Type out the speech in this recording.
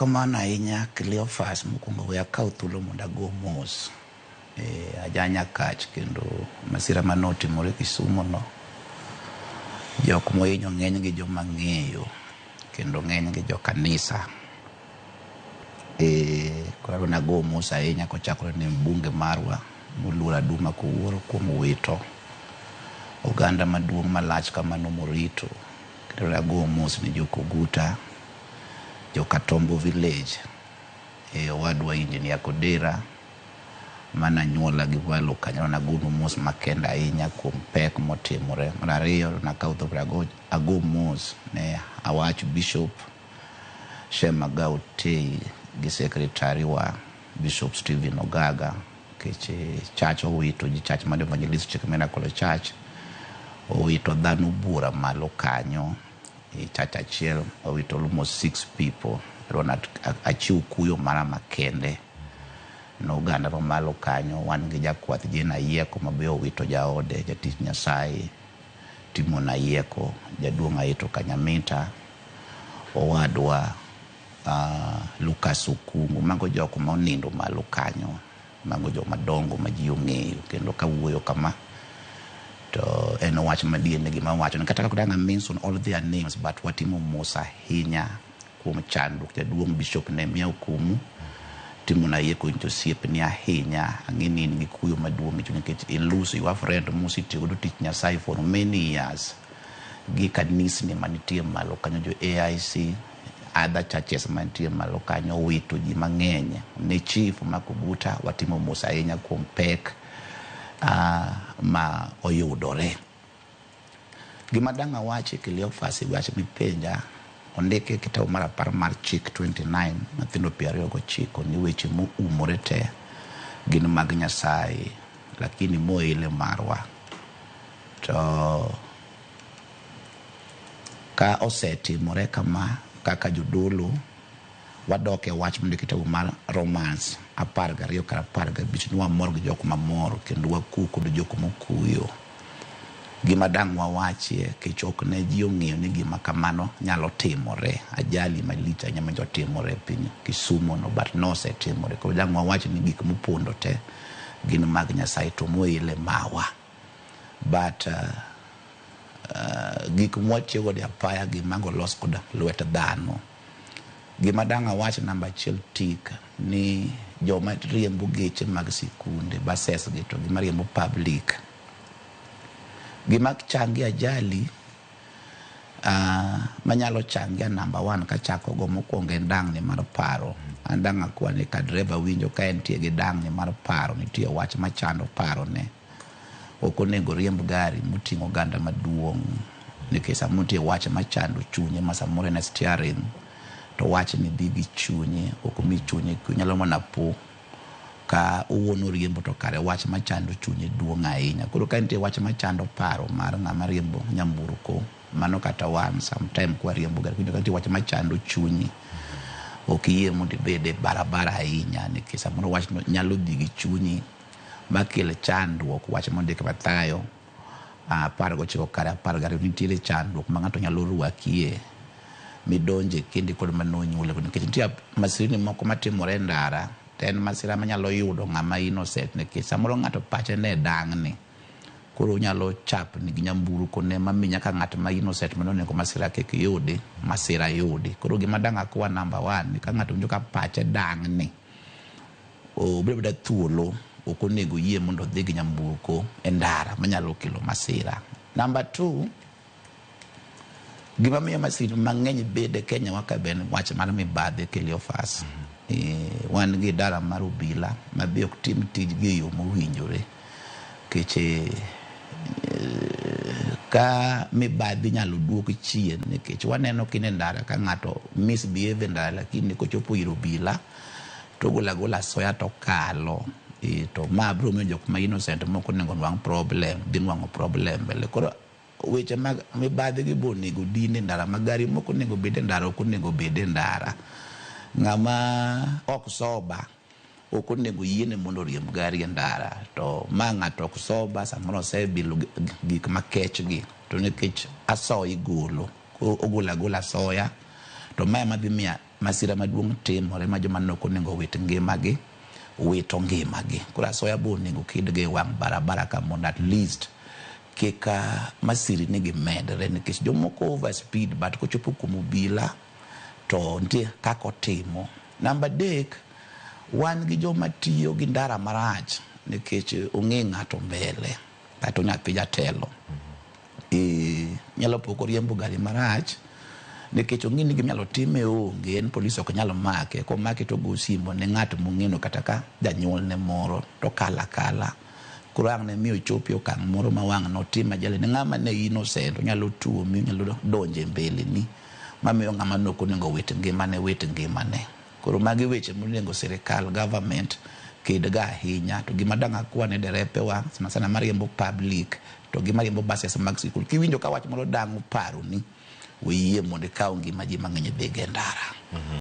Kamano ahinya Cleophas mokwongo we akaw thuolo mondo ago mos ajanya kach kendo masira manotimore Kisumo no jok mohinyo ng'eny gi joma ng'eyo kendo ng'eny gi jo kanisa koro nago mos ahinya kochakore ne mbunge marwa moluor Aduma Kowuoro kuom wito oganda maduong' malach kamano morito kendo nago mos ni Jokoguta Jokatombo village owadwa Engineer Kodera mana nyuola gi walo kanyo nago mos makenda ahinya kuom pek motimore. Mar ariyo nakaw thuolo ago mos ne awach Bishop Shemagao Tei gi secretary wa Bishop Stephen Ogaga keche church owito ji church mar Evangelistic Miracle Church owito dhano bura malo kanyo church achiel owito almost 6 people rona achiu kuyo mara makende no oganda ro malo kanyo wan gi jakwath Jena Yieko mabe owito jaode jatich Nyasaye Timona Yieko jaduong' Aito Kanyamita owadwa Lucas Okungu mago jok ma onindo malo kanyo mago jok madongo ma ji ong'eyo kendo kawuoyo kama to en wach madiene gima wacho kata kudanga mention all their names but watimo mos ahinya kuom chandruok jaduong' Bishop Nehemia Okumu Timona Yieko intosiep ni ahinya ang'eni ni kuyo maduong' nikech iluso your friend mositiyo godo tich Nyasaye for many years gi kanisni manitie malo kanyo jo AIC other churches manitie malo kanyo wito ji mang'eny ne chief Makoguta watimo mos ahinya kuom pek ma oyudore. Gima danga wache Cleophas wache mipenja ondike kitabu mar 10 mar chik 29 mathindo 29 ni weche umore te gin mag Nyasaye lakini moile marwa to ka osetimore kama kaka jodolo wadoke wach mende kitabu mar Romans 12 kar 15 ni wamor gi jok mamor kendo waku kod jok mokuyo gima dang wawachie kichok ne ji ong'eyo ni gima kamano nyalo timore ajali malita nyama jo timore piny Kisumo no but no se timore ko dang wawach ni gik mopondo te gin mag Nyasaye to moile mawa but gik mochiego de apaya gimango los koda lwet dhano. Gima danga wach namba 1 tik ni joma riembo geche mag sikunde bases gi to gima riembo public gima changi ajali manyalo changia namba 1 kachako go mokwongo en dang'ni mar paro andanga kwane ka driver winjo ka entie gi dang'ni mar paro nitie wach machando paro ne ok onego riemb gari moting'o oganda maduong' nikech samutie wach machando chunye ma samore na steering to wach ni digi chunye ok mi chunye nyalo mana po ka uwono riembo to kare wach machando chunye duong' ahinya koro ka nitie wach machando paro mar ng'ama riembo nyamburko mano kata wan sometime kwa riembo gari kendo nitie wach machando chunyi ok yie mondo ibede barabara ahinya nikech samoro wach nyalo digi chunyi makele chandruok wach mondo ke batayo par go chiko kare par gari nitie chandruok ma ng'ato nyalo ruakie midonje kindi kod manonyule nikech nitie masirni moko matimore ndara ten masira manyalo yudo ng'ama innocent nikech samoro ng'ato pache ne dang'ni koro nyalo chap ni nyamburko ne maminya ka ng'at ma innocent manoneko masira kek yudi masira yudi koro gima danga kwa namba 1 ka ng'ato winjo ka pache dang'ni o beda thuolo ok onego yie mondo dhi gi nyamburko e ndara manyalo kelo masira. Namba 2 gima miyo masira mang'eny bede Kenya waka ben wach mar mibadhi Cleophas wan gi dara mar obila ma bi ok tim tijgi yo mowinjore keche ka mibadhi nyalo duok chien nikech waneno kine ndara ka ng'ato misbehave ndara lakini kochopo ir obila to gola soya to kalo to ma bro miyo jok ma innocent moko nego nwang' problem din nwang'o problem bele koro weche mag mibadhi gi bonego dine ndara magari moko nego bede ndara ok nego bede ndara ng'ama ok soba ok onego yiene mondo riemb gari e ndara to ma ng'ato ok soba samoro sebilo gik makech gi to nikech asoyi golo ogola soya to ma dhi miya masira maduong' timore ma joma nok onego wit ngimagi wito ngimagi. Koro asoya bo onego kidgi wang' barabara ka mondo at least kika masiri nigi medre, nikech jomoko over speed but kochopo kuom obila to nitie kaka otimo. Namba 3, wan gi joma tiyo gi ndara marach nikech ong'e ng'ato mbele kata nyathi jatelo. Nyalo poko riembo gari marach nikech ong'e ni gimanyalo time onge, en polisi ok nyalo make. Komake to go simo ne ng'at mong'eno kata ka janyuol ne moro to kala. Koro ang' ne miyo chopi okang' moro ma wang' notima jale ne ng'ama ne innocent onyalo tuomi, onyalo donje mbele ni mamiyo ng'ama nok onego wit ngimane. Koro magi weche monego sirikal government kidga ahinya. To gima dang' akwane derepe wa sana mariembo public to gima riembo buses mag sikul, kiwinjo ka wach moro dang' paroni, uyie mondo ikaw ngima ji mang'eny dhige ndara.